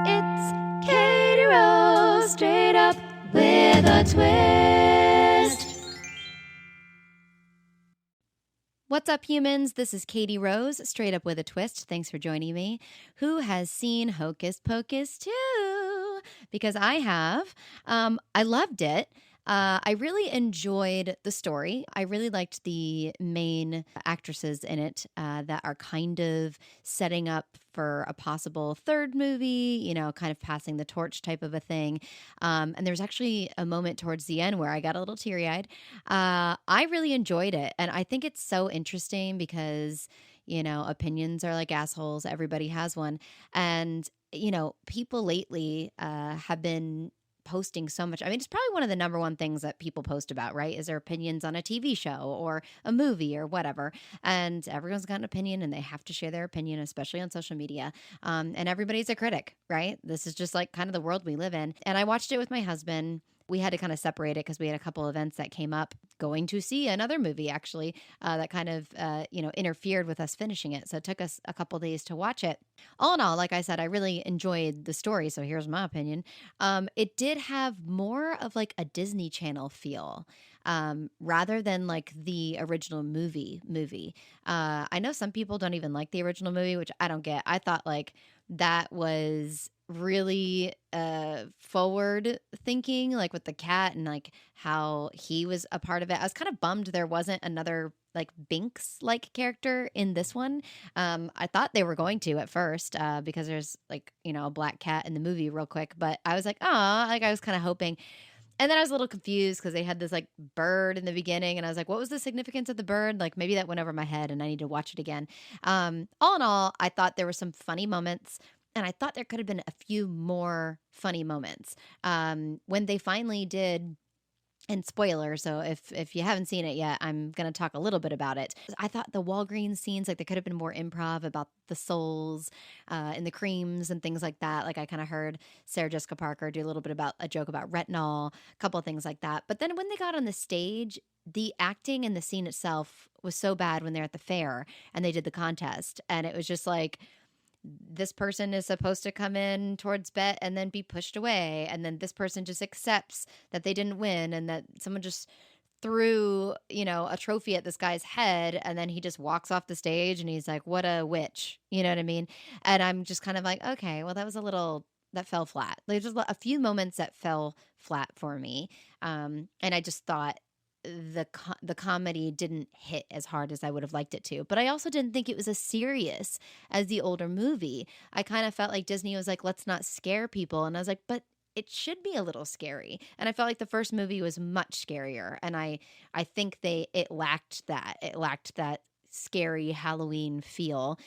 It's Katie Rose, straight up with a twist. What's up, humans? This is Katie Rose, straight up with a twist. Thanks for joining me. Who has seen Hocus Pocus 2? Because I have. I loved it. I really enjoyed the story. I really liked the main actresses in it that are kind of setting up for a possible third movie, you know, kind of passing the torch type of a thing. And there's actually a moment towards the end where I got a little teary eyed. I really enjoyed it. And I think it's so interesting because, you know, opinions are like assholes. Everybody has one. And, you know, people lately have been posting so much. I mean, it's probably one of the number one things that people post about, right? Is their opinions on a TV show or a movie or whatever. And everyone's got an opinion and they have to share their opinion, especially on social media. And everybody's a critic, right? This is just like kind of the world we live in. And I watched it with my husband. We had to kind of separate it because we had a couple events that came up going to see another movie actually that kind of, interfered with us finishing it. So it took us a couple days to watch it. All in all, like I said, I really enjoyed the story. So here's my opinion. It did have more of like a Disney Channel feel rather than like the original movie. I know some people don't even like the original movie, which I don't get. I thought like that was really forward thinking, like with the cat and like how he was a part of it. I was kind of bummed there wasn't another like Binks like character in this one. I thought they were going to at first because there's like, you know, a black cat in the movie real quick, but I was like, oh, like I was kind of hoping. And then I was a little confused because they had this like bird in the beginning, and I was like, what was the significance of the bird? Like maybe that went over my head and I need to watch it again. All in all, I thought there were some funny moments. And I thought there could have been a few more funny moments. When they finally did, and spoiler, so if you haven't seen it yet, I'm going to talk a little bit about it. I thought the Walgreens scenes, like there could have been more improv about the souls and the creams and things like that. Like I kind of heard Sarah Jessica Parker do a little bit about a joke about retinol, a couple of things like that. But then when they got on the stage, the acting and the scene itself was so bad when they're at the fair and they did the contest. And it was just like, this person is supposed to come in towards bet and then be pushed away. And then this person just accepts that they didn't win and that someone just threw, you know, a trophy at this guy's head. And then he just walks off the stage and he's like, what a witch. You know what I mean? And I'm just kind of like, okay, well, that was a little, that fell flat. There's just a few moments that fell flat for me. And I just thought, the comedy didn't hit as hard as I would have liked it to. But I also didn't think it was as serious as the older movie. I kind of felt like Disney was like, let's not scare people. And I was like, but it should be a little scary. And I felt like the first movie was much scarier. And I think it lacked that. It lacked that scary Halloween feel.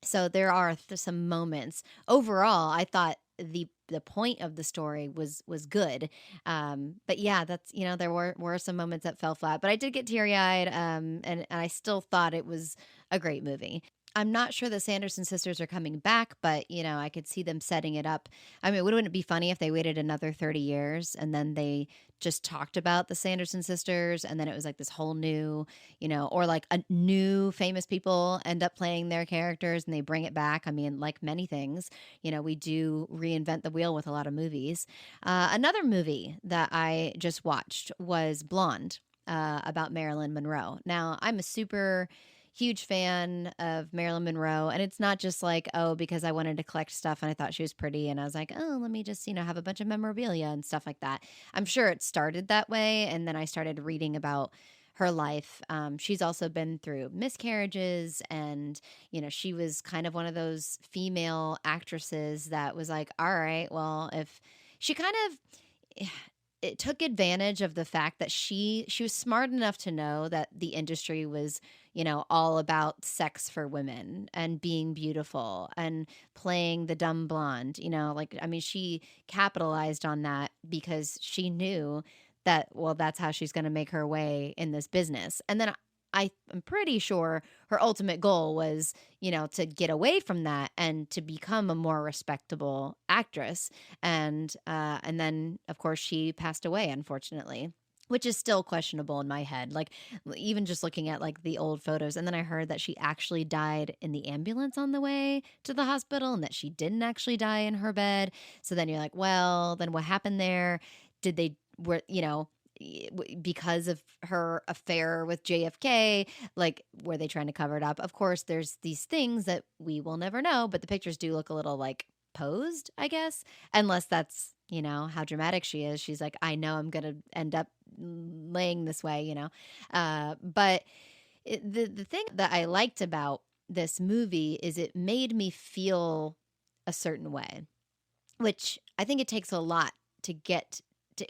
So there are some moments. Overall, I thought the point of the story was good. But yeah, that's, you know, there were some moments that fell flat, but I did get teary-eyed, and I still thought it was a great movie. I'm not sure the Sanderson sisters are coming back, but, you know, I could see them setting it up. I mean, wouldn't it be funny if they waited another 30 years and then they just talked about the Sanderson sisters and then it was like this whole new, you know, or like a new famous people end up playing their characters and they bring it back. I mean, like many things, you know, we do reinvent the wheel with a lot of movies. Another movie that I just watched was Blonde, about Marilyn Monroe. Now, I'm a super huge fan of Marilyn Monroe. And it's not just like, oh, because I wanted to collect stuff and I thought she was pretty. And I was like, oh, let me just, you know, have a bunch of memorabilia and stuff like that. I'm sure it started that way. And then I started reading about her life. She's also been through miscarriages and, you know, she was kind of one of those female actresses that was like, all right, well, if she kind of, it took advantage of the fact that she was smart enough to know that the industry was, you know, all about sex for women and being beautiful and playing the dumb blonde, you know, like, I mean, she capitalized on that because she knew that, well, that's how she's going to make her way in this business. And then I'm pretty sure her ultimate goal was, to get away from that and to become a more respectable actress. And then of course she passed away, unfortunately. Which is still questionable in my head. Like, even just looking at like the old photos. And then I heard that she actually died in the ambulance on the way to the hospital and that she didn't actually die in her bed. So then you're like, well, then what happened there? Did they, were, because of her affair with JFK, like, were they trying to cover it up? Of course, there's these things that we will never know, but the pictures do look a little like posed, I guess, unless that's, how dramatic she is. She's like, I know I'm going to end up laying this way, but the thing that I liked about this movie is it made me feel a certain way, which I think it takes a lot to get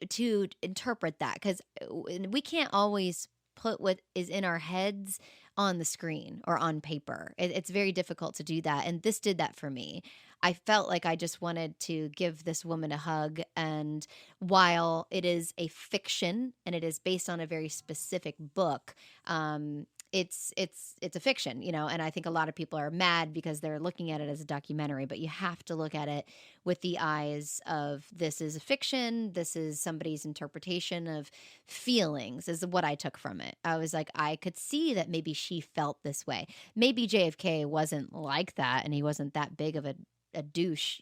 to interpret that, because we can't always put what is in our heads on the screen or on paper. It's very difficult to do that. And this did that for me. I felt like I just wanted to give this woman a hug. And while it is a fiction and it is based on a very specific book, it's a fiction, and I think a lot of people are mad because they're looking at it as a documentary, but you have to look at it with the eyes of, this is a fiction, this is somebody's interpretation of feelings, is what I took from it. I was like, I could see that maybe she felt this way. Maybe JFK wasn't like that and he wasn't that big of a douche,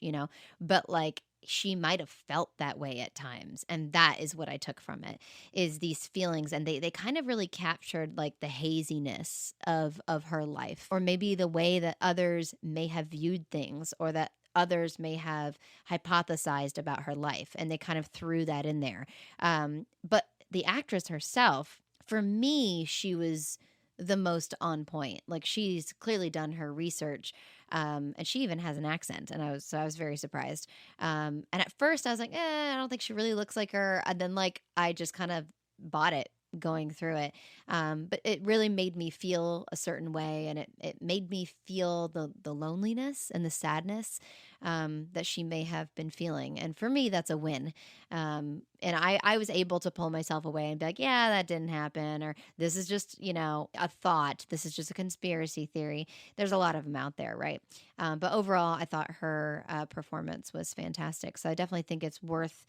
but like, she might have felt that way at times. And that is what I took from it, is these feelings. And they kind of really captured like the haziness of her life, or maybe the way that others may have viewed things, or that others may have hypothesized about her life. And they kind of threw that in there. But the actress herself, for me, she was the most on point. Like, she's clearly done her research. And she even has an accent, and I was very surprised. And at first I was like, I don't think she really looks like her. And then like, I just kind of bought it going through it. But it really made me feel a certain way, and it made me feel the loneliness and the sadness that she may have been feeling. And for me, that's a win. And I was able to pull myself away and be like, yeah, that didn't happen. Or this is just, a thought. This is just a conspiracy theory. There's a lot of them out there, right? But overall, I thought her performance was fantastic. So I definitely think it's worth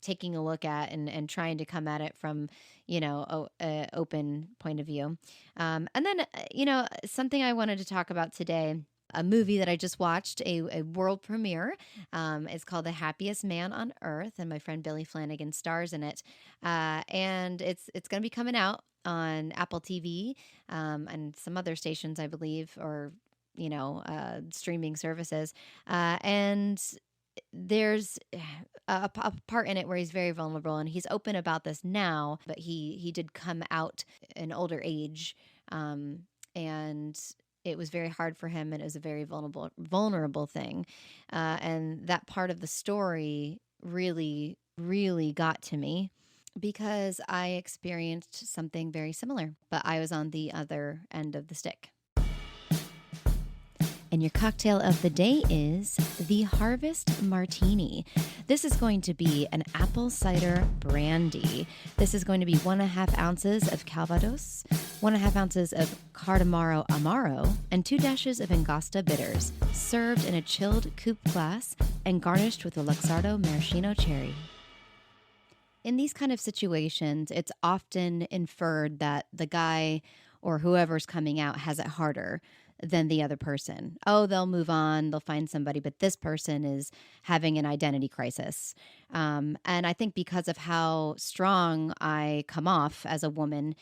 taking a look at, and trying to come at it from, a open point of view. And then, something I wanted to talk about today, a movie that I just watched, a world premiere. It's called The Happiest Man on Earth, and my friend Billy Flanagan stars in it. And it's going to be coming out on Apple TV and some other stations, I believe, or streaming services. And there's a part in it where he's very vulnerable, and he's open about this now, but he did come out in older age, and it was very hard for him, and it was a very vulnerable thing, and that part of the story really, really got to me, because I experienced something very similar, but I was on the other end of the stick. And your cocktail of the day is the Harvest Martini. This is going to be an apple cider brandy. This is going to be 1.5 ounces of Calvados, 1.5 ounces of Cardamaro Amaro, and 2 dashes of Angosta bitters, served in a chilled coupe glass and garnished with a Luxardo maraschino cherry. In these kind of situations, it's often inferred that the guy or whoever's coming out has it harder than the other person. Oh, they'll move on, they'll find somebody, but this person is having an identity crisis. And I think because of how strong I come off as a woman,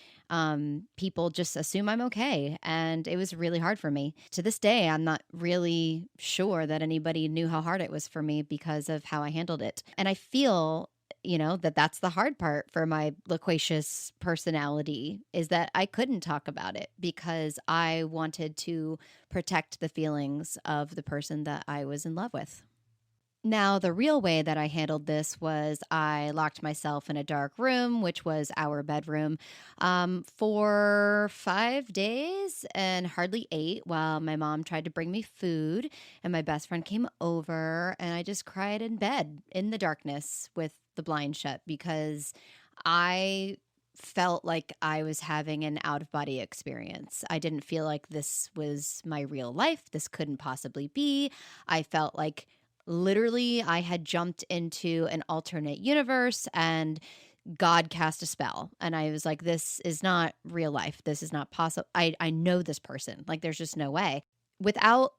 people just assume I'm okay. And it was really hard for me. To this day, I'm not really sure that anybody knew how hard it was for me because of how I handled it. And I feel that's the hard part for my loquacious personality, is that I couldn't talk about it because I wanted to protect the feelings of the person that I was in love with. Now, the real way that I handled this was I locked myself in a dark room, which was our bedroom, for 5 days and hardly ate, while my mom tried to bring me food and my best friend came over, and I just cried in bed in the darkness with the blind shut, because I felt like I was having an out of body experience. I didn't feel like this was my real life. This couldn't possibly be. I felt like literally I had jumped into an alternate universe and God cast a spell. And I was like, this is not real life. This is not possible. I know this person. Like, there's just no way. Without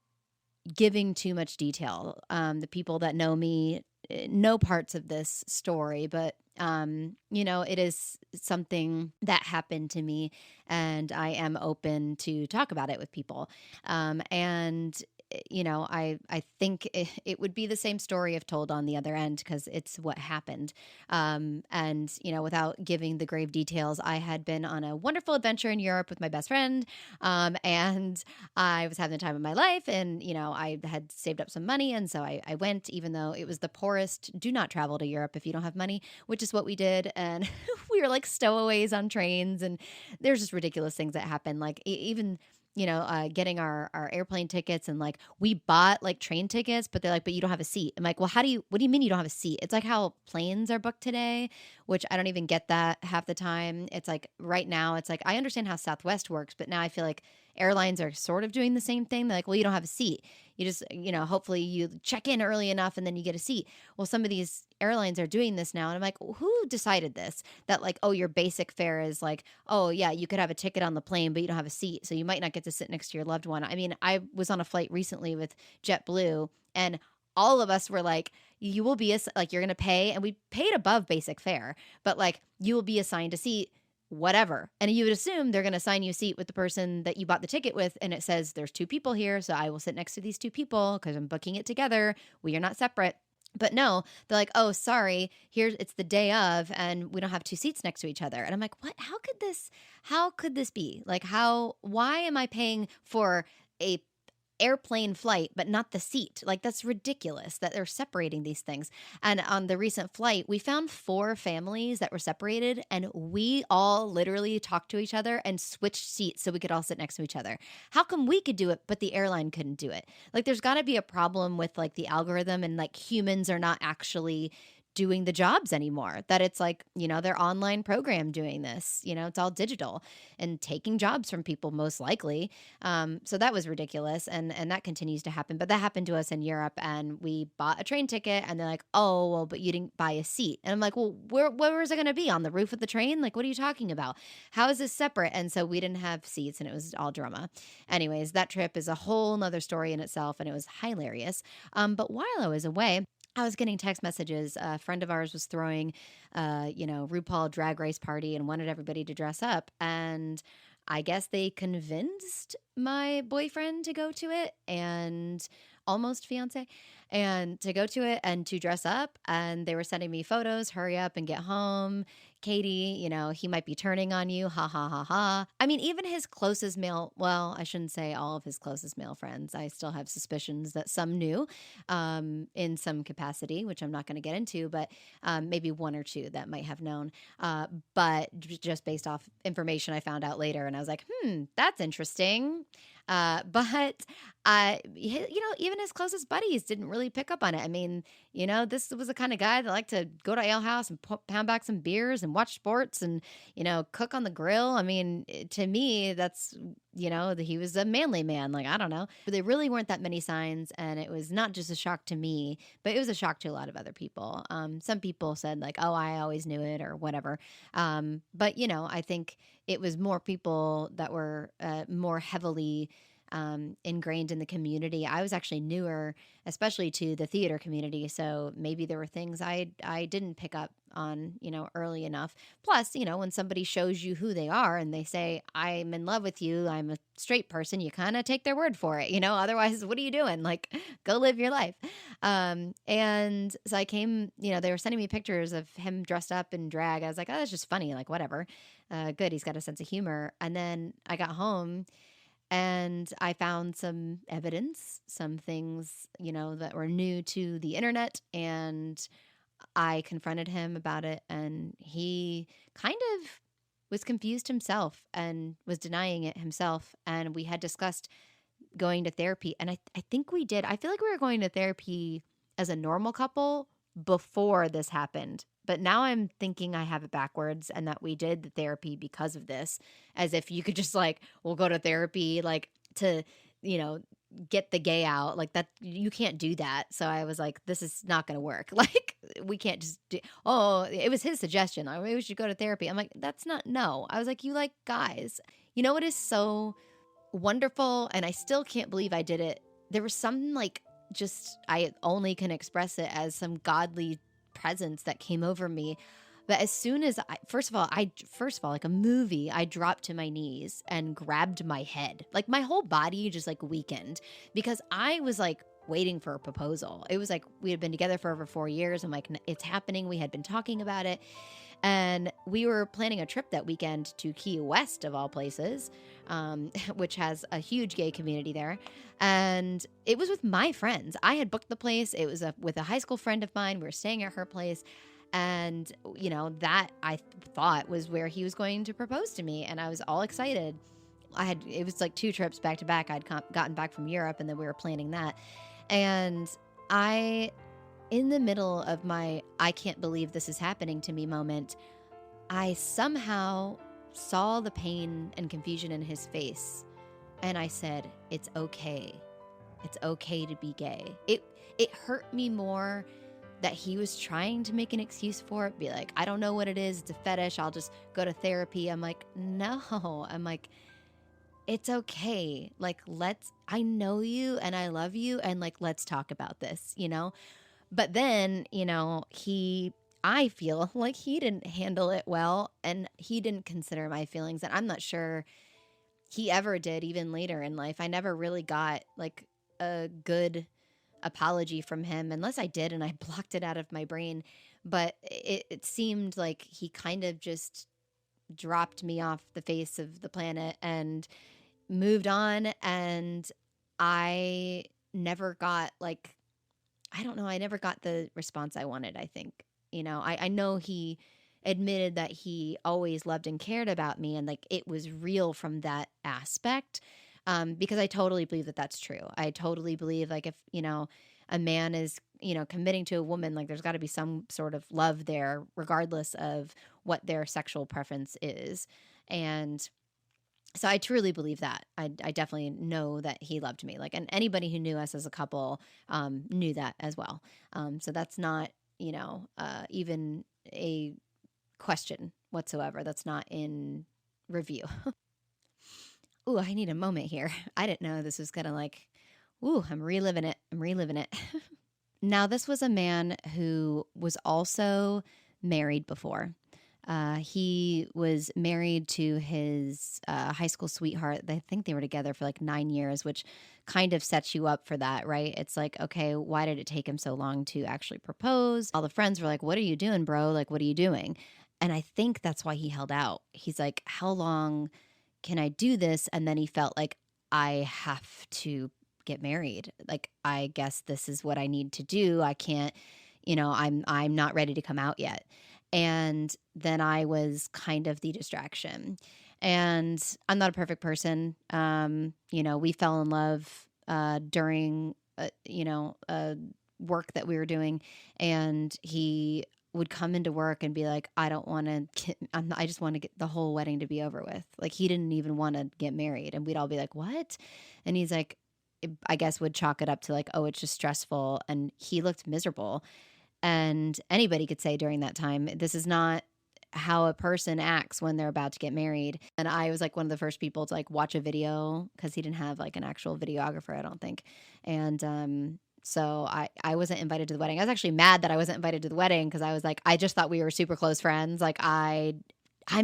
giving too much detail, the people that know me know parts of this story, but it is something that happened to me, and I am open to talk about it with people. And I think it would be the same story if told on the other end, because it's what happened. And without giving the grave details, I had been on a wonderful adventure in Europe with my best friend, and I was having the time of my life, and I had saved up some money, and so I went, even though it was the poorest. Do not travel to Europe if you don't have money, which is what we did. And we were like stowaways on trains, and there's just ridiculous things that happen, like even getting our airplane tickets, and like we bought like train tickets, but they're like, but you don't have a seat. I'm like, well, what do you mean you don't have a seat? It's like how planes are booked today, which I don't even get that half the time. It's like right now, it's like, I understand how Southwest works, but now I feel like airlines are sort of doing the same thing. They're like, well, you don't have a seat. You just, hopefully you check in early enough and then you get a seat. Well, some of these airlines are doing this now. And I'm like, who decided this? That like, oh, your basic fare is like, oh, yeah, you could have a ticket on the plane, but you don't have a seat. So you might not get to sit next to your loved one. I mean, I was on a flight recently with JetBlue, and all of us were like, you will be, like, you're going to pay. And we paid above basic fare, but like, you will be assigned a seat, whatever. And you would assume they're going to assign you a seat with the person that you bought the ticket with. And it says there's two people here, so I will sit next to these two people because I'm booking it together. We are not separate. But no, they're like, oh, sorry, it's the day of, and we don't have two seats next to each other. And I'm like, what? How could this be? Like, why am I paying for a airplane flight, but not the seat? Like, that's ridiculous that they're separating these things. And on the recent flight, we found 4 families that were separated, and we all literally talked to each other and switched seats so we could all sit next to each other. How come we could do it, but the airline couldn't do it? Like, there's got to be a problem with like the algorithm, and like humans are not actually doing the jobs anymore. That it's like, their online program doing this, it's all digital and taking jobs from people, most likely. So that was ridiculous. And that continues to happen. But that happened to us in Europe, and we bought a train ticket, and they're like, oh, well, but you didn't buy a seat. And I'm like, well, where is it going to be? On the roof of the train? Like, what are you talking about? How is this separate? And so we didn't have seats, and it was all drama. Anyways, that trip is a whole nother story in itself, and it was hilarious. But while I was away, I was getting text messages. A friend of ours was throwing, RuPaul Drag Race party and wanted everybody to dress up. And I guess they convinced my boyfriend to go to it, and almost fiance, and to go to it and to dress up. And they were sending me photos, hurry up and get home. Katie, he might be turning on you. Ha ha ha ha. I mean, even his closest male, well, I shouldn't say all of his closest male friends. I still have suspicions that some knew in some capacity, which I'm not going to get into, but maybe 1 or 2 that might have known. But just based off information I found out later, and I was like, that's interesting. But even his closest buddies didn't really pick up on it. I mean, this was the kind of guy that liked to go to ale house and pound back some beers and watch sports and, cook on the grill. I mean, to me, that's, he was a manly man. Like, I don't know. But there really weren't that many signs. And it was not just a shock to me, but it was a shock to a lot of other people. Some people said like, oh, I always knew it or whatever. But, I think it was more people that were more heavily ingrained in the community. I was actually newer, especially to the theater community. So maybe there were things I didn't pick up on, early enough. Plus, when somebody shows you who they are and they say, I'm in love with you, I'm a straight person, you kind of take their word for it, otherwise, what are you doing? Like, go live your life. And so I came, they were sending me pictures of him dressed up in drag. I was like, oh, that's just funny. Like, whatever. Good. He's got a sense of humor. And then I got home, and I found some evidence, some things, that were new to the internet. And I confronted him about it. And he kind of was confused himself and was denying it himself. And we had discussed going to therapy. And I think we did. I feel like we were going to therapy as a normal couple before this happened. But now I'm thinking I have it backwards and that we did the therapy because of this, as if you could just like, we'll go to therapy like to, you know, get the gay out like that. You can't do that. So I was like, this is not going to work. Like, we can't just do, oh, it was his suggestion. I maybe we should go to therapy. I'm like, that's not, no. I was like, you like guys. You know what is so wonderful? And I still can't believe I did it. There was some like, just, I only can express it as some godly presence that came over me. But as soon as first of all, like a movie, I dropped to my knees and grabbed my head. Like my whole body just like weakened because I was like waiting for a proposal. It was like we had been together for over 4 years. I'm like, it's happening. We had been talking about it. And we were planning a trip that weekend to Key West, of all places, which has a huge gay community there. And it was with my friends. I had booked the place. It was with a high school friend of mine. We were staying at her place. And, you know, that I thought was where he was going to propose to me. And I was all excited. It was like 2 trips back to back. I'd gotten back from Europe and then we were planning that. And in the middle of my, I can't believe this is happening to me moment, I somehow saw the pain and confusion in his face. And I said, it's okay. It's okay to be gay. It hurt me more that he was trying to make an excuse for it, be like, I don't know what it is. It's a fetish. I'll just go to therapy. I'm like, no. I'm like, it's okay. Like, I know you and I love you. And like, let's talk about this, you know? But then, you know, I feel like he didn't handle it well and he didn't consider my feelings. And I'm not sure he ever did, even later in life. I never really got like a good apology from him, unless I did and I blocked it out of my brain. But it seemed like he kind of just dropped me off the face of the planet and moved on. And I never got like, I don't know, I never got the response I wanted, I think. You know, I know he admitted that he always loved and cared about me and like it was real from that aspect. Because I totally believe that that's true. I totally believe like if, you know, a man is, you know, committing to a woman, like there's got to be some sort of love there, regardless of what their sexual preference is. And so I truly believe that. I definitely know that he loved me. Like, and anybody who knew us as a couple knew that as well. So that's not, you know, even a question whatsoever. That's not in review. Ooh, I need a moment here. I didn't know this was gonna like, ooh, I'm reliving it. I'm reliving it. Now, this was a man who was also married before. He was married to his high school sweetheart. I think they were together for like 9 years, which kind of sets you up for that, right? It's like, okay, why did it take him so long to actually propose? All the friends were like, what are you doing, bro? Like, what are you doing? And I think that's why he held out. He's like, how long can I do this? And then he felt like, I have to get married. Like, I guess this is what I need to do. I can't, you know, I'm not ready to come out yet. And then I was kind of the distraction. And I'm not a perfect person. You know, we fell in love during, work that we were doing. And he would come into work and be like, I don't want to, I just want to get the whole wedding to be over with. Like, he didn't even want to get married. And we'd all be like, what? And he's like, I guess would chalk it up to like, oh, it's just stressful. And he looked miserable. And anybody could say during that time, this is not how a person acts when they're about to get married. And I was like one of the first people to like watch a video because he didn't have like an actual videographer, I don't think. And so I wasn't invited to the wedding. I was actually mad that I wasn't invited to the wedding because I was like, I just thought we were super close friends. Like I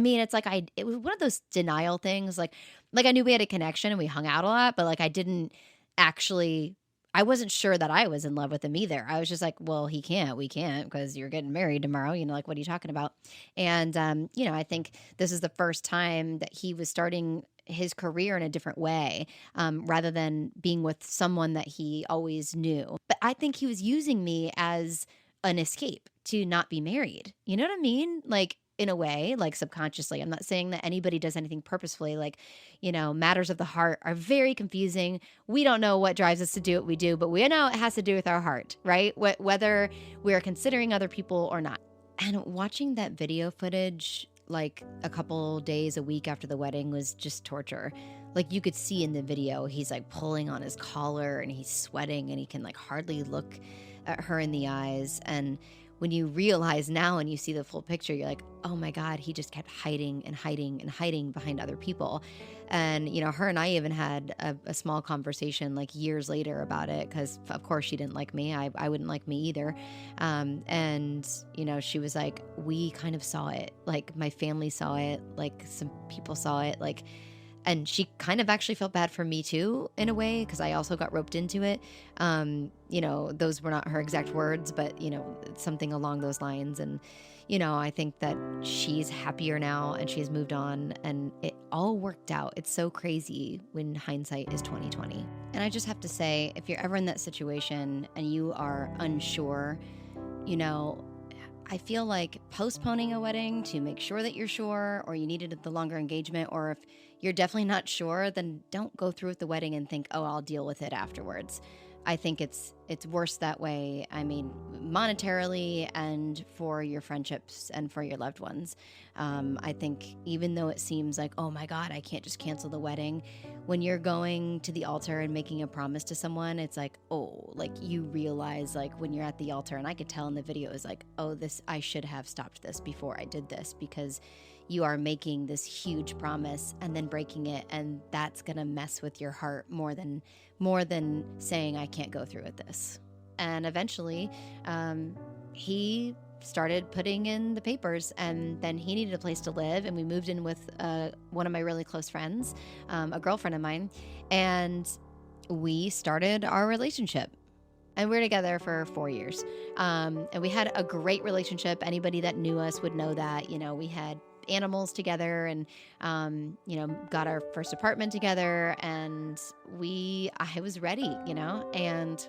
mean, it's like it was one of those denial things. Like I knew we had a connection and we hung out a lot, but like I didn't actually, I wasn't sure that I was in love with him either. I was just like, well, we can't because you're getting married tomorrow. You know, like, what are you talking about? And, you know, I think this is the first time that he was starting his career in a different way, rather than being with someone that he always knew. But I think he was using me as an escape to not be married. You know what I mean? Like, in a way, like subconsciously. I'm not saying that anybody does anything purposefully. Like, matters of the heart are very confusing. We don't know what drives us to do what we do, but we know it has to do with our heart, right? Whether we're considering other people or not. And watching that video footage, like a couple days, a week after the wedding, was just torture. Like, you could see in the video, he's like pulling on his collar and he's sweating and he can like hardly look at her in the eyes. And when you realize now and you see the full picture, you're like, oh my God, he just kept hiding and hiding and hiding behind other people. And, her and I even had a small conversation like years later about it, because of course she didn't like me. I wouldn't like me either. And, she was like, we kind of saw it. Like, my family saw it. Like, some people saw it. Like, and she kind of actually felt bad for me too, in a way, because I also got roped into it. Those were not her exact words, but, something along those lines. And, I think that she's happier now and she's moved on and it all worked out. It's so crazy when hindsight is 2020. And I just have to say, if you're ever in that situation and you are unsure, I feel like postponing a wedding to make sure that you're sure, or you needed the longer engagement, or if you're definitely not sure, then don't go through with the wedding and think, oh, I'll deal with it afterwards. I think it's worse that way. I mean, monetarily and for your friendships and for your loved ones. I think even though it seems like, oh my God, I can't just cancel the wedding, when you're going to the altar and making a promise to someone, it's like, oh, like you realize, like when you're at the altar, and I could tell in the video, is like, oh, I should have stopped this before I did this, because you are making this huge promise and then breaking it, and that's gonna mess with your heart more than saying I can't go through with this. And eventually, he started putting in the papers, and then he needed a place to live, and we moved in with one of my really close friends, a girlfriend of mine, and we started our relationship. And we were together for 4 years. And we had a great relationship. Anybody that knew us would know that. We had animals together and, got our first apartment together. And I was ready, and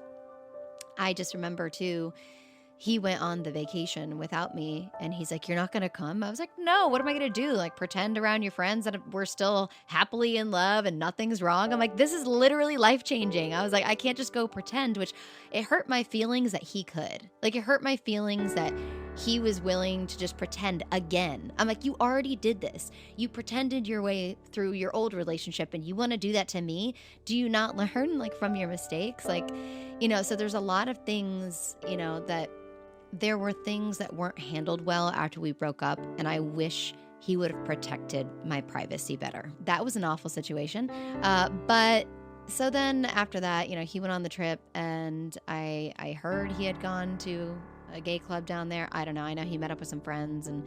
I just remember too, he went on the vacation without me, and he's like, you're not going to come? I was like, no, what am I going to do? Like, pretend around your friends that we're still happily in love and nothing's wrong? I'm like, this is literally life-changing. I was like, I can't just go pretend, which it hurt my feelings that he could. Like, it hurt my feelings that he was willing to just pretend again. I'm like, you already did this. You pretended your way through your old relationship, and you want to do that to me? Do you not learn, like, from your mistakes? Like, so there's a lot of things, that there were things that weren't handled well after we broke up, and I wish he would have protected my privacy better. That was an awful situation. But so then after that, he went on the trip, and I heard he had gone to a gay club down there. I don't know. I know he met up with some friends, and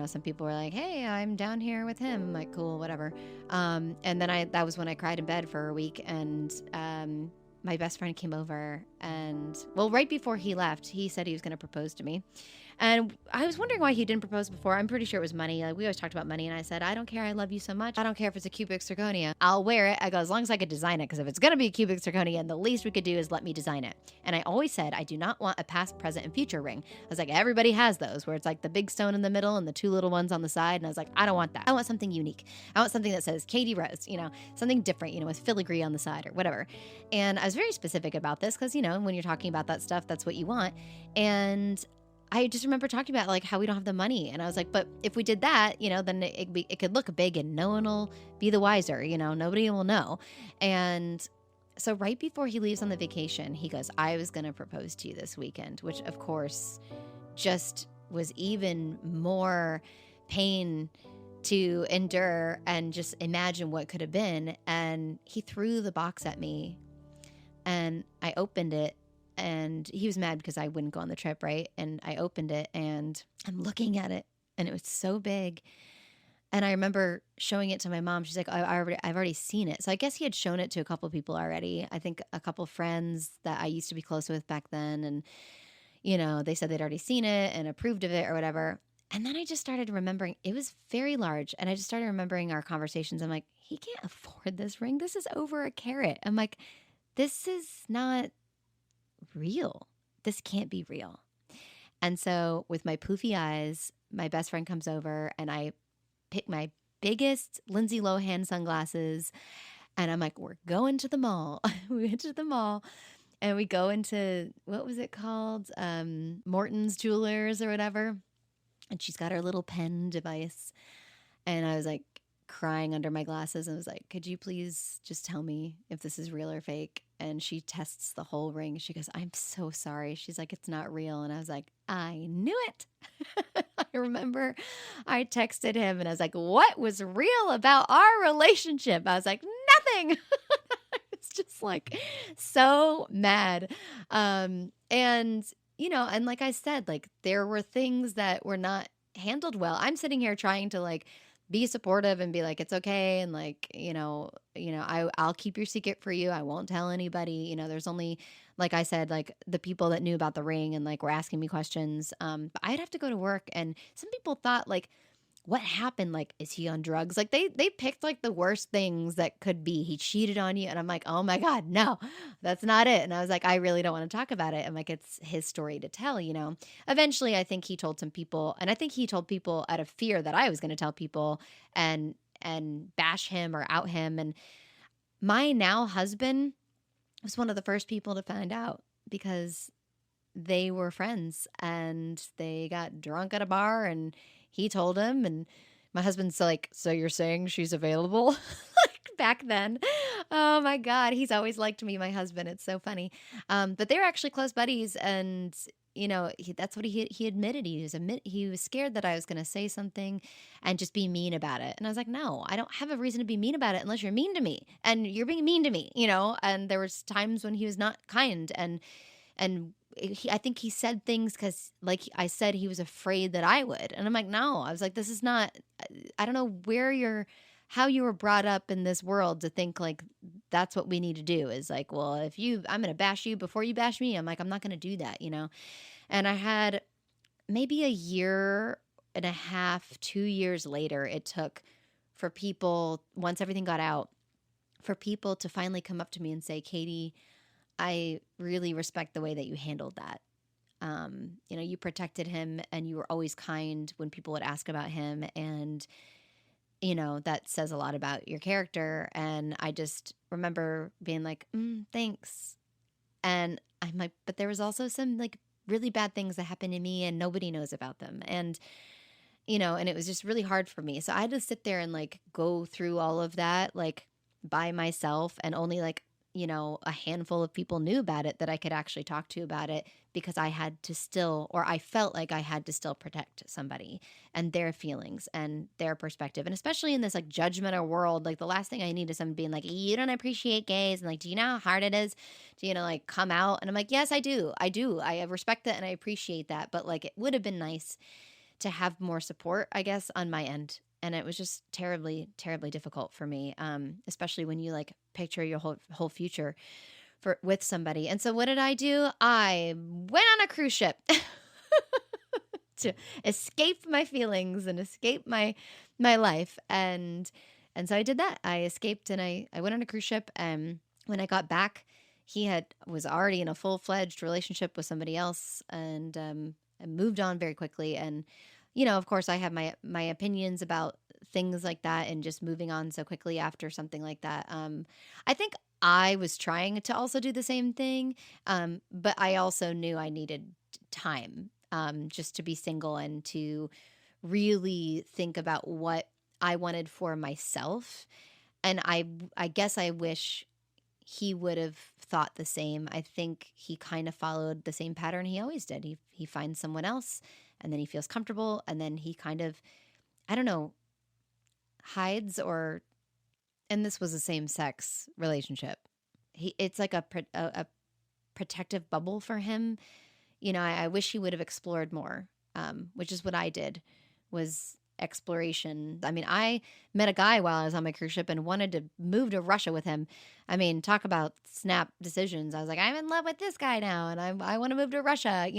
some people were like, hey, I'm down here with him. I'm like, cool, whatever. And then that was when I cried in bed for a week, and my best friend came over, and right before he left, he said he was going to propose to me. And I was wondering why he didn't propose before. I'm pretty sure it was money. Like, we always talked about money, and I said, I don't care. I love you so much. I don't care if it's a cubic zirconia. I'll wear it. I go, as long as I could design it, because if it's going to be a cubic zirconia, and the least we could do is let me design it. And I always said, I do not want a past, present, and future ring. I was like, everybody has those, where it's like the big stone in the middle and the two little ones on the side. And I was like, I don't want that. I want something unique. I want something that says Katie Rose, something different, with filigree on the side or whatever. And I was very specific about this because, when you're talking about that stuff, that's what you want. And I just remember talking about like how we don't have the money. And I was like, but if we did that, then it could look big and no one will be the wiser, nobody will know. And so right before he leaves on the vacation, he goes, I was going to propose to you this weekend, which of course just was even more pain to endure and just imagine what could have been. And he threw the box at me and I opened it. And he was mad because I wouldn't go on the trip, right? And I opened it and I'm looking at it and it was so big. And I remember showing it to my mom. She's like, I've already seen it. So I guess he had shown it to a couple of people already. I think a couple of friends that I used to be close with back then. And, they said they'd already seen it and approved of it or whatever. And then I just started remembering it was very large. And I just started remembering our conversations. I'm like, he can't afford this ring. This is over a carat. I'm like, this is not real. This can't be real. And so with my poofy eyes, my best friend comes over and I pick my biggest Lindsay Lohan sunglasses and I'm like, we're going to the mall. We went to the mall and we go into, what was it called? Morton's Jewelers or whatever. And she's got her little pen device. And I was like crying under my glasses and was like, could you please just tell me if this is real or fake? And she tests the whole ring. She goes, I'm so sorry. She's like, it's not real. And I was like, I knew it. I remember I texted him and I was like, what was real about our relationship? I was like, nothing. It's just like so mad. And, and like I said, like there were things that were not handled well. I'm sitting here trying to like be supportive and be like, it's okay. And like, I'll keep your secret for you. I won't tell anybody. There's only, like I said, like the people that knew about the ring and like were asking me questions. But I'd have to go to work. And some people thought like, what happened? Like, is he on drugs? Like they picked like the worst things that could be. He cheated on you. And I'm like, oh my God, no, that's not it. And I was like, I really don't want to talk about it. I'm like, it's his story to tell, Eventually, I think he told some people, and I think he told people out of fear that I was going to tell people and bash him or out him. And my now husband was one of the first people to find out because they were friends and they got drunk at a bar and he told him, and my husband's like, so you're saying she's available? Like back then. Oh my God. He's always liked me, my husband. It's so funny. But they were actually close buddies. And, that's what he admitted. He was scared that I was going to say something and just be mean about it. And I was like, no, I don't have a reason to be mean about it unless you're mean to me. And you're being mean to me, and there was times when he was not kind and I think he said things because, like I said, he was afraid that I would. And I'm like, no. I was like, this is not, I don't know how you were brought up in this world to think like that's what we need to do is like, well, I'm going to bash you before you bash me. I'm like, I'm not going to do that, And I had maybe a year and a half, 2 years later, it took for people, once everything got out, for people to finally come up to me and say, Katie, I really respect the way that you handled that. You protected him and you were always kind when people would ask about him. And, that says a lot about your character. And I just remember being like, thanks. And I'm like, but there was also some like really bad things that happened to me and nobody knows about them. And, and it was just really hard for me. So I had to sit there and like go through all of that, like by myself, and only like, a handful of people knew about it that I could actually talk to about it because I had to still, or I felt like I had to still protect somebody and their feelings and their perspective. And especially in this like judgmental world, like the last thing I need is someone being like, you don't appreciate gays. And like, do you know how hard it is to, like come out? And I'm like, yes, I do. I respect that and I appreciate that. But like, it would have been nice to have more support, I guess, on my end. And it was just terribly, terribly difficult for me, especially when you like picture your whole future with somebody. And so what did I do? I went on a cruise ship to escape my feelings and escape my life. And so I did that. I escaped and I went on a cruise ship. And when I got back, he was already in a full-fledged relationship with somebody else, and I moved on very quickly. And of course, I have my opinions about things like that and just moving on so quickly after something like that. I think I was trying to also do the same thing, but I also knew I needed time just to be single and to really think about what I wanted for myself. And I guess I wish he would have thought the same. I think he kind of followed the same pattern he always did. He finds someone else and then he feels comfortable and then he kind of, I don't know, hides and this was a same-sex relationship. It's like a protective bubble for him. I wish he would have explored more, which is what I did, was exploration. I mean, I met a guy while I was on my cruise ship and wanted to move to Russia with him. I mean, talk about snap decisions. I was like, I'm in love with this guy now and I want to move to Russia,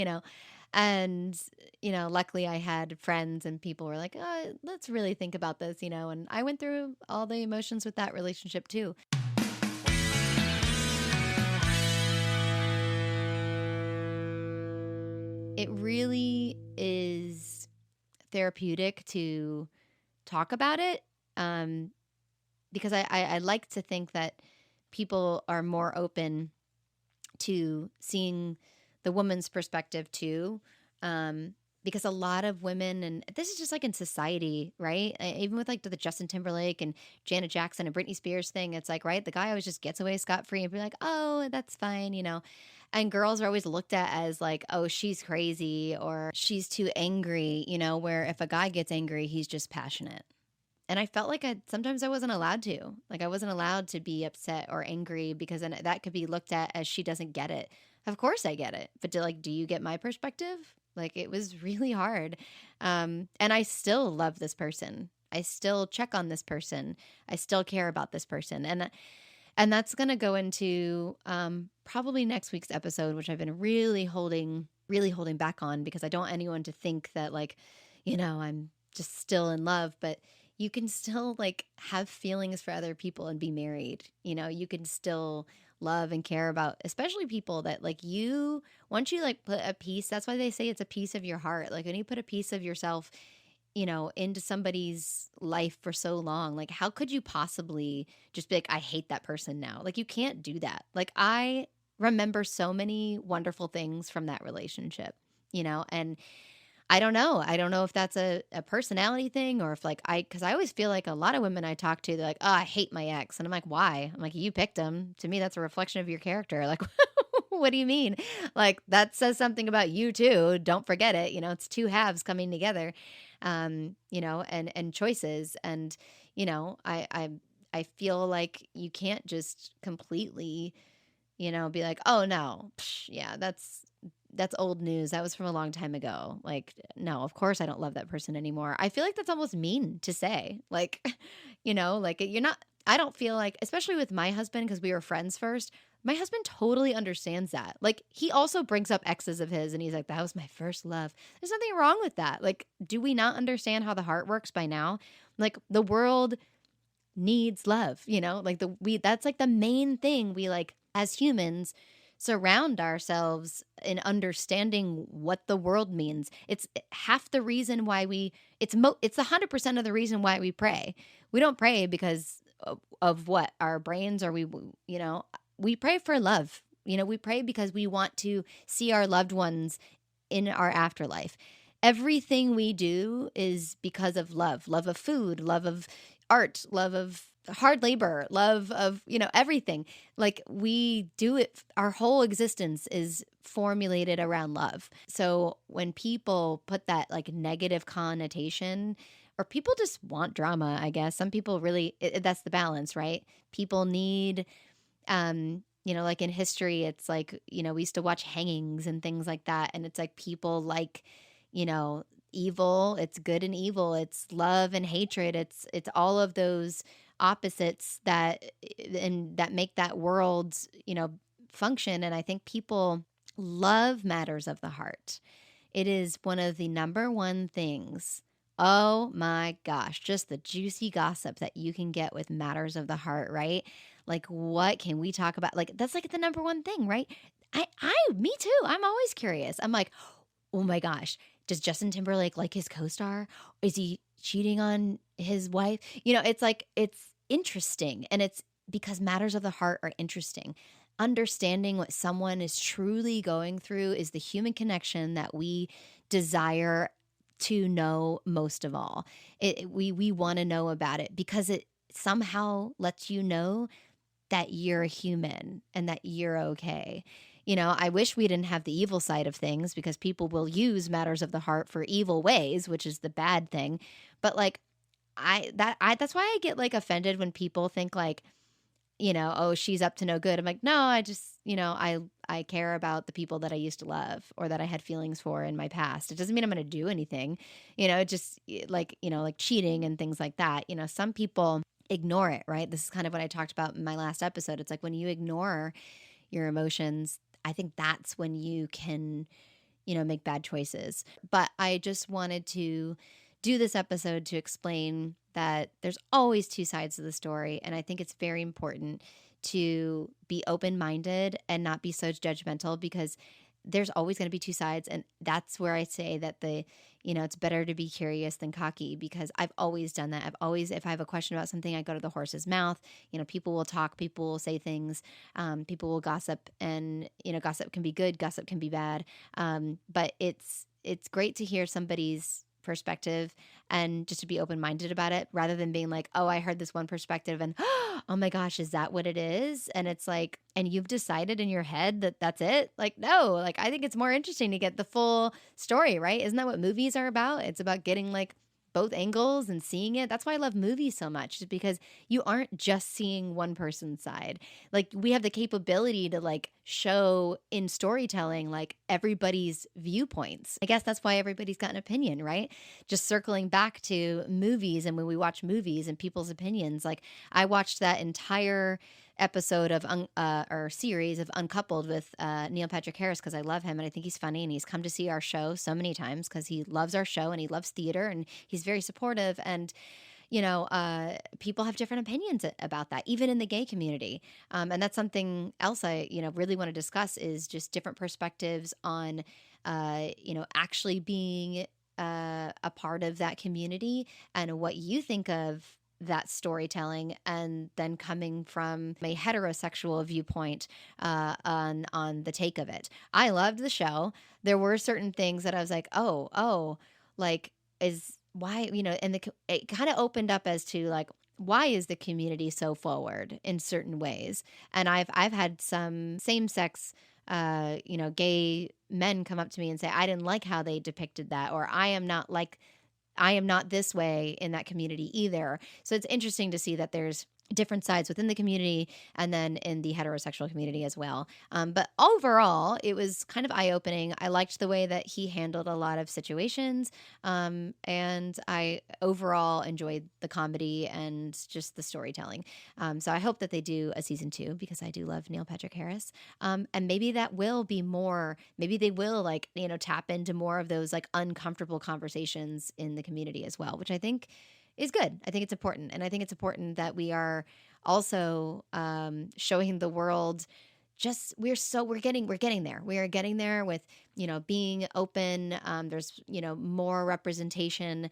And, luckily I had friends and people were like, oh, let's really think about this, and I went through all the emotions with that relationship too. it really is therapeutic to talk about it, um, because I like to think that people are more open to seeing the woman's perspective too. Um, because a lot of women, and this is just like in society, right? Even with like the Justin Timberlake and Janet Jackson and Britney Spears thing, it's like, right, the guy always just gets away scot free and be like, oh, that's fine, you know. And girls are always looked at as like, oh, she's crazy or she's too angry, you know, where if a guy gets angry, he's just passionate. And I felt like sometimes I wasn't allowed to. Like I wasn't allowed to be upset or angry because then that could be looked at as she doesn't get it. Of course I get it. But do you get my perspective? Like it was really hard. And I still love this person. I still check on this person. I still care about this person. And that's going to go into probably next week's episode, which I've been really holding back on because I don't want anyone to think that like, you know, I'm just still in love, but you can still like have feelings for other people and be married. You know, you can still love and care about, especially people that like you, once you like put a piece, that's why they say it's a piece of your heart. Like when you put a piece of yourself, you know, into somebody's life for so long, like how could you possibly just be like, I hate that person now? Like you can't do that. Like I remember so many wonderful things from that relationship, you know, and I don't know. I don't know if that's a personality thing or if like because I always feel like a lot of women I talk to, they're like, oh, I hate my ex. And I'm like, why? I'm like, you picked him. To me, that's a reflection of your character. Like, what do you mean? Like, that says something about you too. Don't forget it. You know, it's two halves coming together, you know, and choices. And, you know, I feel like you can't just completely, you know, be like, oh no, psh, yeah, that's old news. That was from a long time ago. Like, no, of course I don't love that person anymore. I feel like that's almost mean to say. Like, you know, like you're not, I don't feel like, especially with my husband, because we were friends first, my husband totally understands that. Like, he also brings up exes of his and he's like, that was my first love. There's nothing wrong with that. Like, do we not understand how the heart works by now? Like, the world needs love, you know, like that's like the main thing we like as humans surround ourselves in understanding what the world means. It's half the reason why it's 100% of the reason why we pray. We don't pray because of what our brains or you know, we pray for love. You know, we pray because we want to see our loved ones in our afterlife. Everything we do is because of love of food, love of art, love of hard labor, love of, you know, everything. Like we do it, our whole existence is formulated around love. So when people put that like negative connotation, or people just want drama, I guess. Some people really, that's the balance, right? People need you know, like in history, it's like, you know, we used to watch hangings and things like that. And it's like people like, you know, evil, it's good and evil, it's love and hatred. It's all of those opposites that and that make that world, you know, function. And I think people love matters of the heart. It is one of the number one things. Oh my gosh, just the juicy gossip that you can get with matters of the heart, right? Like what can we talk about? Like that's like the number one thing, right? Me too. I'm always curious. I'm like, oh my gosh, does Justin Timberlake like his co-star? Is he cheating on his wife? You know, it's like it's interesting, and it's because matters of the heart are interesting. Understanding what someone is truly going through is the human connection that we desire to know most of all. We want to know about it because it somehow lets you know that you're a human and that you're okay. You know, I wish we didn't have the evil side of things because people will use matters of the heart for evil ways, which is the bad thing. But like that's why I get like offended when people think like, you know, oh, she's up to no good. I'm like, no, I just, you know, I care about the people that I used to love or that I had feelings for in my past. It doesn't mean I'm going to do anything, you know, it just like, you know, like cheating and things like that. You know, some people ignore it, right? This is kind of what I talked about in my last episode. It's like when you ignore your emotions, I think that's when you can, you know, make bad choices. But I just wanted to do this episode to explain that there's always two sides to the story. And I think it's very important to be open minded and not be so judgmental because there's always going to be two sides. And that's where I say that it's better to be curious than cocky, because I've always done that. If I have a question about something, I go to the horse's mouth. People will talk, people will say things, people will gossip, and, gossip can be good, gossip can be bad. But it's great to hear somebody's perspective and just to be open-minded about it, rather than being like, oh, I heard this one perspective and oh my gosh, is that what it is? And it's like, and you've decided in your head that that's it. Like, no, like, I think it's more interesting to get the full story, right? Isn't that what movies are about? It's about getting like both angles and seeing it. That's why I love movies so much, is because you aren't just seeing one person's side. Like, we have the capability to like show in storytelling like everybody's viewpoints. I guess that's why everybody's got an opinion, right? Just circling back to movies, and when we watch movies and people's opinions, like, I watched that entire episode of or series of Uncoupled with Neil Patrick Harris, because I love him and I think he's funny, and he's come to see our show so many times because he loves our show and he loves theater and he's very supportive. And people have different opinions about that, even in the gay community. And that's something else I, really want to discuss, is just different perspectives on, actually being a part of that community, and what you think of that storytelling, and then coming from a heterosexual viewpoint on the take of it. I loved the show. There were certain things that I was like, oh, like, is why, and it kind of opened up as to like, why is the community so forward in certain ways? And I've had some same sex gay men come up to me and say, I didn't like how they depicted that, or I am not this way in that community either. So it's interesting to see that there's different sides within the community and then in the heterosexual community as well. But overall, it was kind of eye-opening. I liked the way that he handled a lot of situations. And I overall enjoyed the comedy and just the storytelling. So I hope that they do a season 2, because I do love Neil Patrick Harris. And maybe that will be more, maybe they will like, tap into more of those like uncomfortable conversations in the community as well, which I think is good. I think it's important. And I think it's important that we are also showing the world just we're getting there. We are getting there with, being open. There's, more representation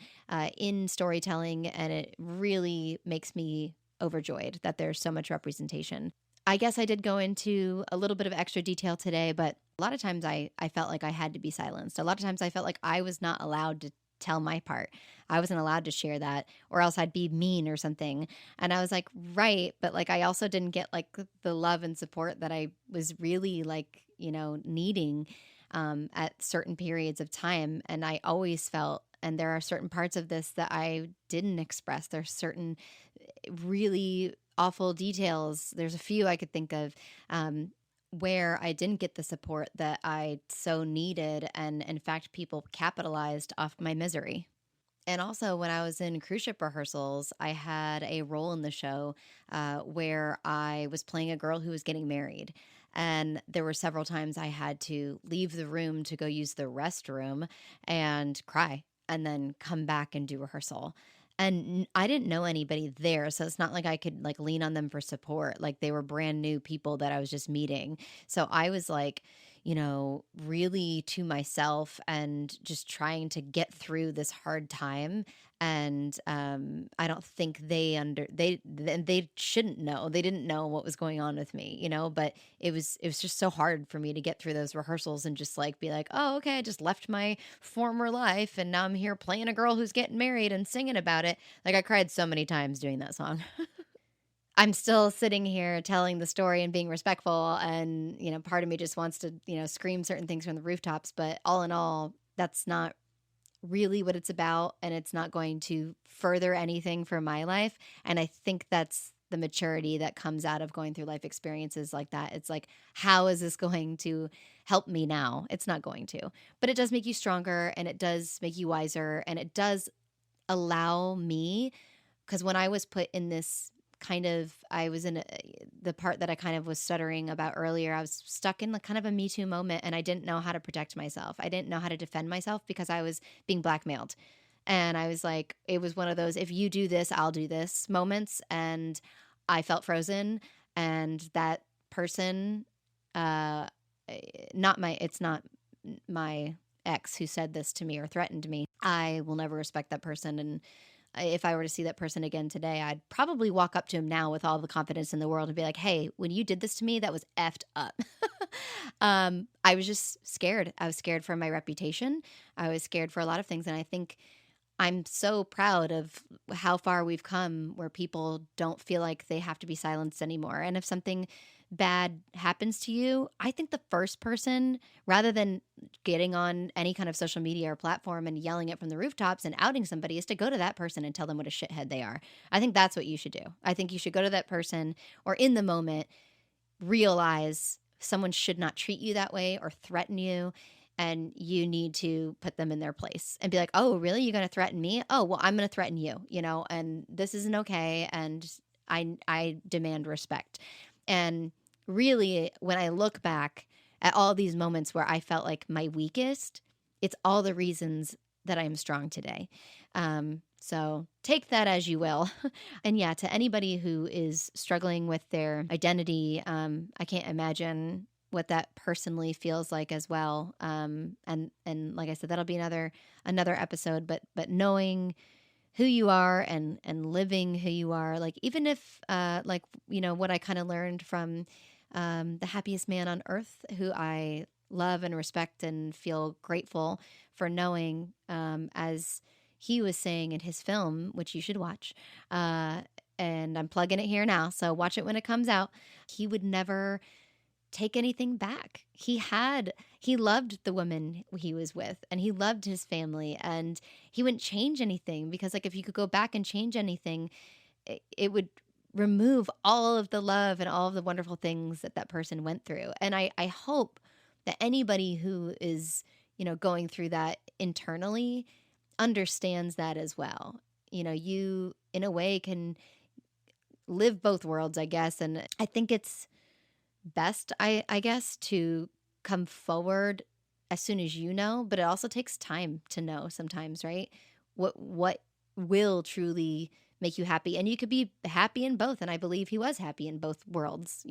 in storytelling, and it really makes me overjoyed that there's so much representation. I guess I did go into a little bit of extra detail today, but a lot of times I felt like I had to be silenced. A lot of times I felt like I was not allowed to tell my part. I wasn't allowed to share that, or else I'd be mean or something. And I was like, right. But like, I also didn't get like the love and support that I was really like, needing at certain periods of time. And I always felt, and there are certain parts of this that I didn't express. There's certain really awful details. There's a few I could think of, where I didn't get the support that I so needed. And in fact, people capitalized off my misery. And also, when I was in cruise ship rehearsals, I had a role in the show where I was playing a girl who was getting married. And there were several times I had to leave the room to go use the restroom and cry, and then come back and do rehearsal. And I didn't know anybody there, so it's not like I could like lean on them for support. Like, they were brand new people that I was just meeting. So I was like, really to myself and just trying to get through this hard time. And I don't think they shouldn't know. They didn't know what was going on with me, but it was just so hard for me to get through those rehearsals and just like be like, oh, okay, I just left my former life and now I'm here playing a girl who's getting married and singing about it. Like, I cried so many times doing that song. I'm still sitting here telling the story and being respectful, and, part of me just wants to, scream certain things from the rooftops, but all in all, that's not really what it's about, and it's not going to further anything for my life. And I think that's the maturity that comes out of going through life experiences like that. It's like, how is this going to help me now? It's not going to, but it does make you stronger, and it does make you wiser, and it does allow me, because when I was put in this I was in the part that I kind of was stuttering about earlier. I was stuck in kind of a Me Too moment, and I didn't know how to protect myself. I didn't know how to defend myself because I was being blackmailed. And I was like, it was one of those, if you do this, I'll do this moments. And I felt frozen. And that person, it's not my ex who said this to me or threatened me. I will never respect that person. And if I were to see that person again today, I'd probably walk up to him now with all the confidence in the world and be like, hey, when you did this to me, that was effed up. I was just scared. I was scared for my reputation. I was scared for a lot of things. And I think I'm so proud of how far we've come where people don't feel like they have to be silenced anymore. And if something bad happens to you, I think the first person, rather than getting on any kind of social media or platform and yelling it from the rooftops and outing somebody, is to go to that person and tell them what a shithead they are. I think that's what you should do. I think you should go to that person, or in the moment, realize someone should not treat you that way or threaten you. And you need to put them in their place and be like, oh, really? You're going to threaten me? Oh, well, I'm going to threaten you, and this isn't okay. And I demand respect. And really, when I look back at all these moments where I felt like my weakest, it's all the reasons that I am strong today. So take that as you will. And yeah, to anybody who is struggling with their identity, I can't imagine what that personally feels like as well. And like I said, that'll be another episode, but knowing who you are and living who you are, like, even if, what I kind of learned from, the happiest man on earth, who I love and respect and feel grateful for knowing, as he was saying in his film, which you should watch, and I'm plugging it here now, so watch it when it comes out. He would never take anything back. He loved the woman he was with, and he loved his family, and he wouldn't change anything, because like, if you could go back and change anything, it would remove all of the love and all of the wonderful things that person went through. And I hope that anybody who is, going through that internally understands that as well. You in a way can live both worlds, I guess. And I think it's best, I guess, to come forward as soon as you know, but it also takes time to know sometimes, right? What will truly make you happy. And you could be happy in both. And I believe he was happy in both worlds,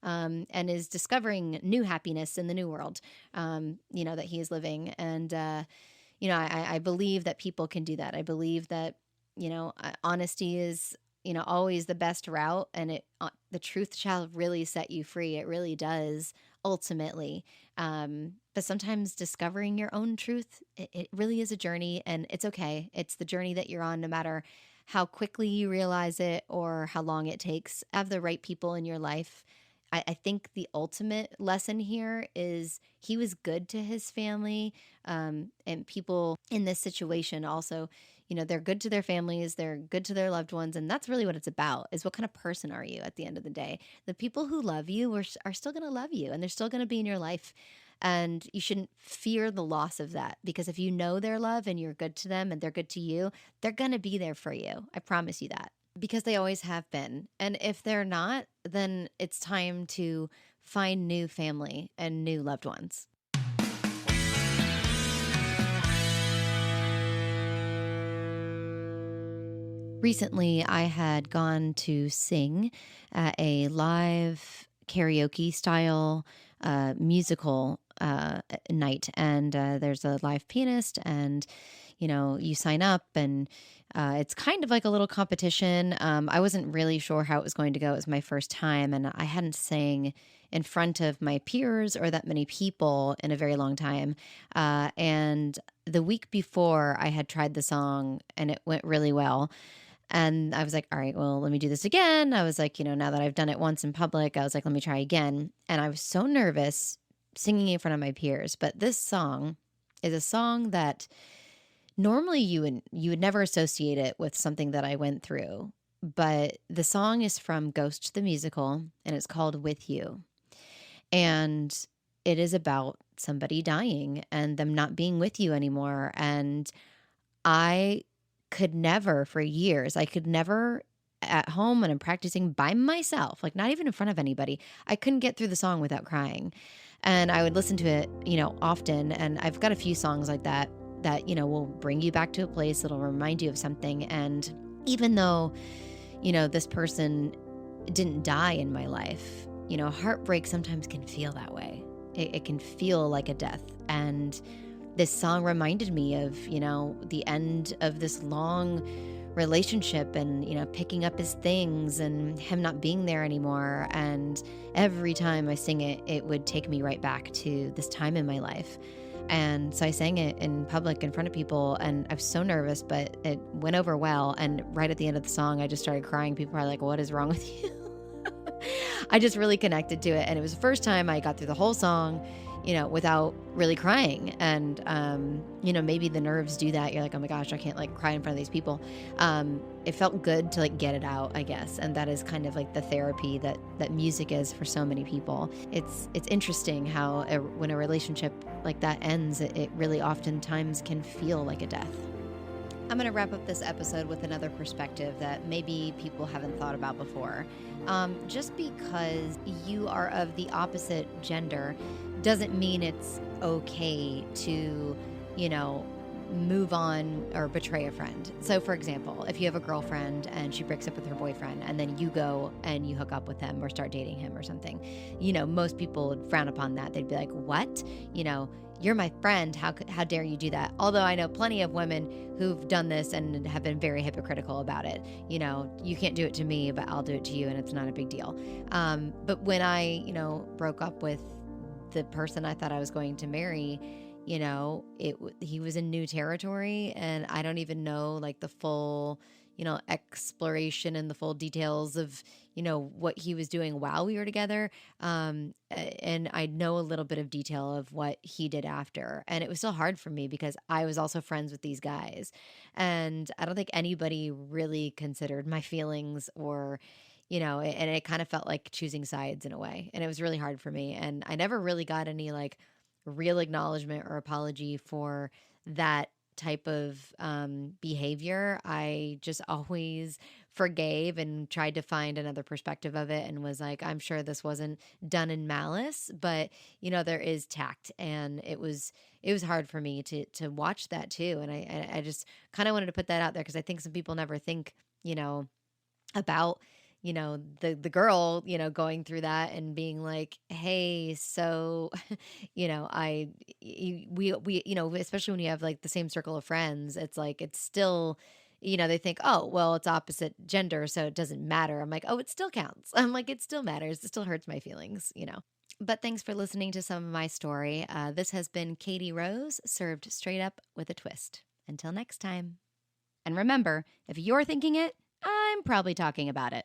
and is discovering new happiness in the new world, that he is living. And, I believe that people can do that. I believe that, honesty is, always the best route, and the truth shall really set you free. It really does, ultimately. But sometimes discovering your own truth, it really is a journey, and it's okay. It's the journey that you're on, no matter how quickly you realize it or how long it takes. Have the right people in your life. I think the ultimate lesson here is he was good to his family, and people in this situation also, they're good to their families, they're good to their loved ones, and that's really what it's about, is what kind of person are you at the end of the day? The people who love you are still going to love you, and they're still going to be in your life, and you shouldn't fear the loss of that, because if you know their love and you're good to them and they're good to you, they're going to be there for you. I promise you that. Because they always have been. And if they're not, then it's time to find new family and new loved ones. Recently, I had gone to sing at a live karaoke style musical night. And there's a live pianist, and you sign up, and it's kind of like a little competition. I wasn't really sure how it was going to go. It was my first time, and I hadn't sang in front of my peers or that many people in a very long time. And the week before, I had tried the song, and it went really well. And I was like, all right, well, let me do this again. I was like, now that I've done it once in public, I was like, let me try again. And I was so nervous singing in front of my peers. But this song is a song that normally you would never associate it with something that I went through. But the song is from Ghost the Musical, and it's called With You. And it is about somebody dying and them not being with you anymore. And I could never, for years, I could never at home when I'm practicing by myself, like not even in front of anybody, I couldn't get through the song without crying. And I would listen to it, often. And I've got a few songs like that, will bring you back to a place that'll remind you of something. And even though, this person didn't die in my life, heartbreak sometimes can feel that way. it can feel like a death. And this song reminded me of, the end of this long relationship and, picking up his things and him not being there anymore. And every time I sing it, it would take me right back to this time in my life. And so I sang it in public in front of people, and I was so nervous, but it went over well. And right at the end of the song, I just started crying. People are like, "What is wrong with you?" I just really connected to it. And it was the first time I got through the whole song, without really crying. And, maybe the nerves do that. You're like, oh my gosh, I can't like cry in front of these people. It felt good to like get it out, I guess. And that is kind of like the therapy that music is for so many people. It's interesting how when a relationship like that ends, it really oftentimes can feel like a death. I'm going to wrap up this episode with another perspective that maybe people haven't thought about before. Just because you are of the opposite gender doesn't mean it's okay to, move on or betray a friend. So, for example, if you have a girlfriend and she breaks up with her boyfriend and then you go and you hook up with him or start dating him or something, most people would frown upon that. They'd be like, what? You're my friend. How dare you do that? Although I know plenty of women who've done this and have been very hypocritical about it. You can't do it to me, but I'll do it to you, and it's not a big deal. But when I, broke up with the person I thought I was going to marry, he was in new territory, and I don't even know like the full, exploration and the full details of, what he was doing while we were together. And I know a little bit of detail of what he did after. And it was still hard for me because I was also friends with these guys. And I don't think anybody really considered my feelings or, and it kind of felt like choosing sides in a way. And it was really hard for me. And I never really got any like real acknowledgement or apology for that type of behavior. I just always forgave and tried to find another perspective of it and was like, I'm sure this wasn't done in malice, but there is tact. And it was hard for me to watch that too. And I just kind of wanted to put that out there because I think some people never think, about the girl going through that and being like, hey, so we especially when you have like the same circle of friends, it's like it's still, they think, oh well, it's opposite gender, so it doesn't matter. I'm like, oh, it still counts. I'm like, it still matters. It still hurts my feelings. But thanks for listening to some of my story. This has been Katie Rose, served straight up with a twist. Until next time. And remember, if you're thinking it, I'm probably talking about it.